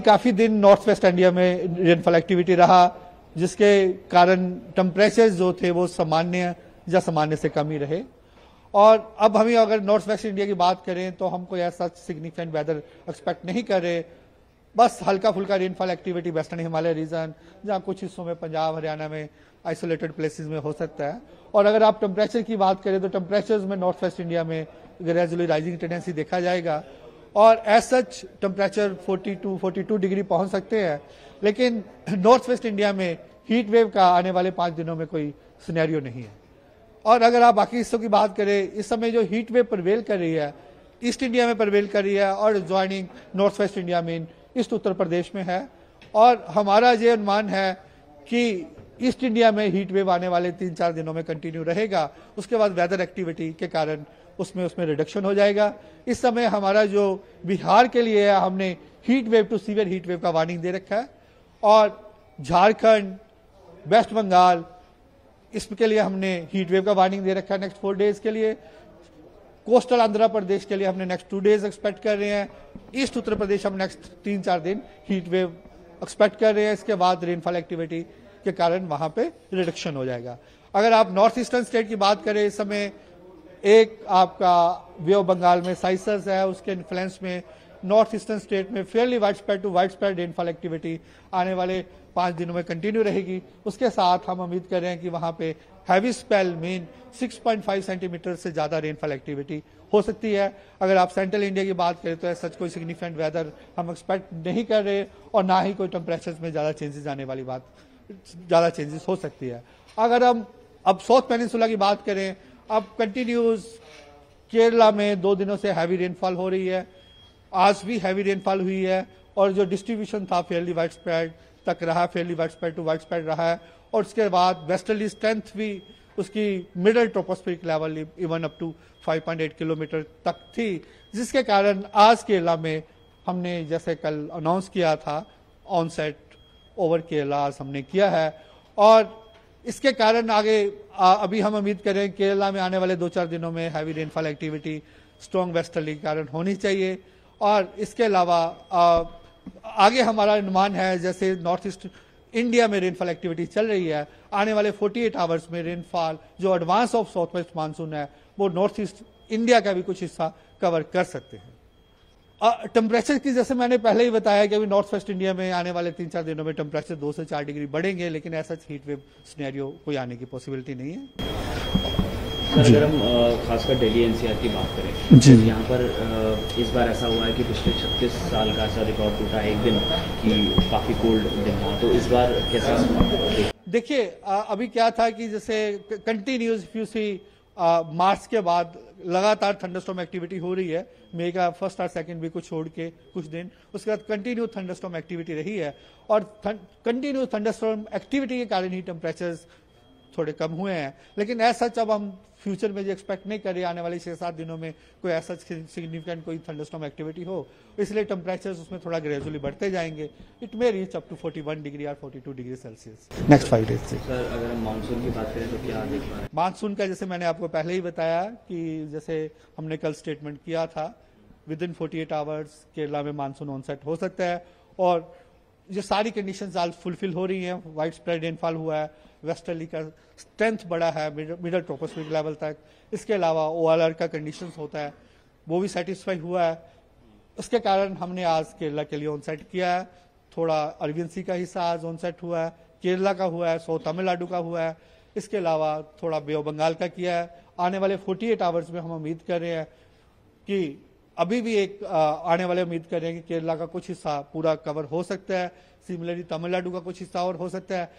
काफी दिन north west India में रेनफॉल एक्टिविटी रहा, जिसके कारण टेम्परेचर जो थे वो सामान्य या सामान्य से कम ही रहे। और अब हमें अगर नॉर्थ वेस्ट इंडिया की बात करें तो हम कोई ऐसा सिग्निफिकेंट वेदर एक्सपेक्ट नहीं कर रहे, बस हल्का फुल्का rainfall activity western Himalaya region, जहाँ कुछ हिस्सों में पंजाब हरियाणा में आइसोलेटेड प्लेसेस में हो सकता है। और अगर आप टेम्परेचर की बात करें तो टेम्परेचर्स में नॉर्थ वेस्ट इंडिया में ग्रेजुअली राइजिंग टेंडेंसी देखा जाएगा और एज सच टेम्परेचर 42 डिग्री पहुंच सकते हैं। लेकिन नॉर्थ वेस्ट इंडिया में हीट वेव का आने वाले 5 दिनों में कोई सिनेरियो नहीं है। और अगर आप बाकी हिस्सों की बात करें, इस समय जो हीट वेव प्रवेल कर रही है ईस्ट इंडिया में प्रवेल कर रही है और ज्वाइनिंग नॉर्थ वेस्ट इंडिया में ईस्ट उत्तर प्रदेश में है। और हमारा ये अनुमान है कि ईस्ट इंडिया में हीट वेव आने वाले 3-4 दिनों में कंटिन्यू रहेगा। उसके बाद वेदर एक्टिविटी के कारण उसमें रिडक्शन हो जाएगा। इस समय हमारा जो बिहार के लिए है, हमने heat wave to severe heat wave का वार्निंग दे रखा है। और झारखंड, वेस्ट बंगाल, इसके लिए हमने हीट वेव का वार्निंग दे रखा है नेक्स्ट 4 डेज के लिए। कोस्टल आंध्र प्रदेश के लिए हमने नेक्स्ट 2 डेज एक्सपेक्ट कर रहे हैं। ईस्ट उत्तर प्रदेश हम नेक्स्ट 3-4 दिन हीट वेव एक्सपेक्ट कर रहे हैं। इसके बाद रेनफॉल एक्टिविटी के कारण वहां पे रिडक्शन हो जाएगा। अगर आप नॉर्थ ईस्टर्न स्टेट की बात करें, इस समय एक आपका वे ऑफ बंगाल में साइसस है, उसके इन्फ्लुएंस में नॉर्थ ईस्टर्न स्टेट में fairly wide spread to wide spread rainfall activity आने वाले 5 दिनों में कंटिन्यू रहेगी। उसके साथ हम उम्मीद कर रहे हैं कि वहां पे हैवी स्पेल मीन 6.5 सेंटीमीटर से ज्यादा रेनफॉल एक्टिविटी हो सकती है। अगर आप सेंट्रल इंडिया की बात करें तो सच कोई सिग्निफिकेंट वेदर हम एक्सपेक्ट नहीं कर रहे और ना ही कोई टेम्परेचर में ज्यादा चेंजेस आने वाली बात, ज्यादा चेंजेस हो सकती है। अगर हम अब साउथ पेनिनसुला की बात करें, अब कंटिन्यूस केरला में 2 दिनों से हैवी रेनफॉल हो रही है। आज भी हैवी रेनफॉल हुई है और जो डिस्ट्रीब्यूशन था फेयरली वाइड स्प्रेड तक रहा, fairly wide spread to wide spread रहा है। और उसके बाद वेस्टर्ली स्ट्रेंथ भी उसकी middle tropospheric level even up to 5.8 kilometre तक थी, जिसके कारण आज केरला में हमने जैसे कल अनाउंस किया था ऑनसेट ओवर केरला आज हमने किया है। और इसके कारण आगे अभी हम उम्मीद करें केरला में आने वाले 2-4 दिनों में heavy rainfall activity strong westerly के कारण होनी चाहिए। और इसके अलावा आगे हमारा अनुमान है जैसे नॉर्थ ईस्ट इंडिया में रेनफॉल एक्टिविटी चल रही है, आने वाले 48 आवर्स में रेनफॉल जो advance of south west monsoon है वो नॉर्थ ईस्ट इंडिया का भी कुछ हिस्सा कवर कर सकते हैं। टेम्परेचर की जैसे मैंने पहले ही बताया कि अभी नॉर्थ वेस्ट इंडिया में आने वाले 3-4 दिनों में टेम्परेचर 2 से 4 डिग्री बढ़ेंगे, लेकिन ऐसा हीट वेव सिनेरियो कोई आने की पॉसिबिलिटी नहीं है। सर अगर हम खासकर दिल्ली एनसीआर की बात करें तो यहाँ पर इस बार ऐसा हुआ है कि पिछले 36 साल का ऐसा रिकॉर्ड टूटा एक दिन कि काफी कोल्ड दिन था, तो इस बार कैसा? देखिए अभी क्या था कि जैसे कंटिन्यूस इफ यू सी मार्च के बाद लगातार थंडरस्टॉर्म एक्टिविटी हो रही है, मई का फर्स्ट और सेकंड वीक को छोड़ के कुछ दिन, उसके बाद कंटिन्यू थंडरस्टॉर्म एक्टिविटी रही है। और कंटिन्यू थंडरस्टॉर्म एक्टिविटी के कारण ही टेम्परेचर थोड़े कम हुए हैं। लेकिन ऐसा अब हम फ्यूचर में जो एक्सपेक्ट नहीं कर रहे आने वाले 6-7 दिनों में कोई ऐसा सिग्निफिकेंट कोई थंडरस्टॉर्म एक्टिविटी हो, इसलिए टेम्परेचर्स उसमें थोड़ा ग्रेजुअली बढ़ते जाएंगे। It may reach up to 41 degree और 42 डिग्री सेल्सियस नेक्स्ट 5 डेज से। सर अगर हम मानसून की बात करें तो क्या देख पा रहे हैं? मानसून का जैसे मैंने आपको पहले ही बताया कि जैसे हमने कल स्टेटमेंट किया था, विद इन 48 आवर्स केरला में मानसून ऑनसेट हो सकता है। और ये सारी कंडीशंस आज फुलफिल हो रही हैं। वाइड स्प्रेड रेनफॉल हुआ है, वेस्टर्ली का स्ट्रेंथ बढ़ा है मिडल ट्रोपोस्फेरिक लेवल तक। इसके अलावा ओआरआर का कंडीशंस होता है वो भी सेटिस्फाई हुआ है। उसके कारण हमने आज केरला के लिए ऑनसेट किया है। थोड़ा अरबियन सी का हिस्सा आज ऑनसेट हुआ है, केरला का हुआ है, साउथ तमिलनाडु का हुआ है। इसके अलावा थोड़ा बे ऑफ बंगाल का किया है। आने वाले 48 आवर्स में हम उम्मीद कर रहे हैं कि अभी भी एक आने वाले उम्मीद कर रहे हैं कि केरला का कुछ हिस्सा पूरा कवर हो सकता है, सिमिलरली तमिलनाडु का कुछ हिस्सा और हो सकता है।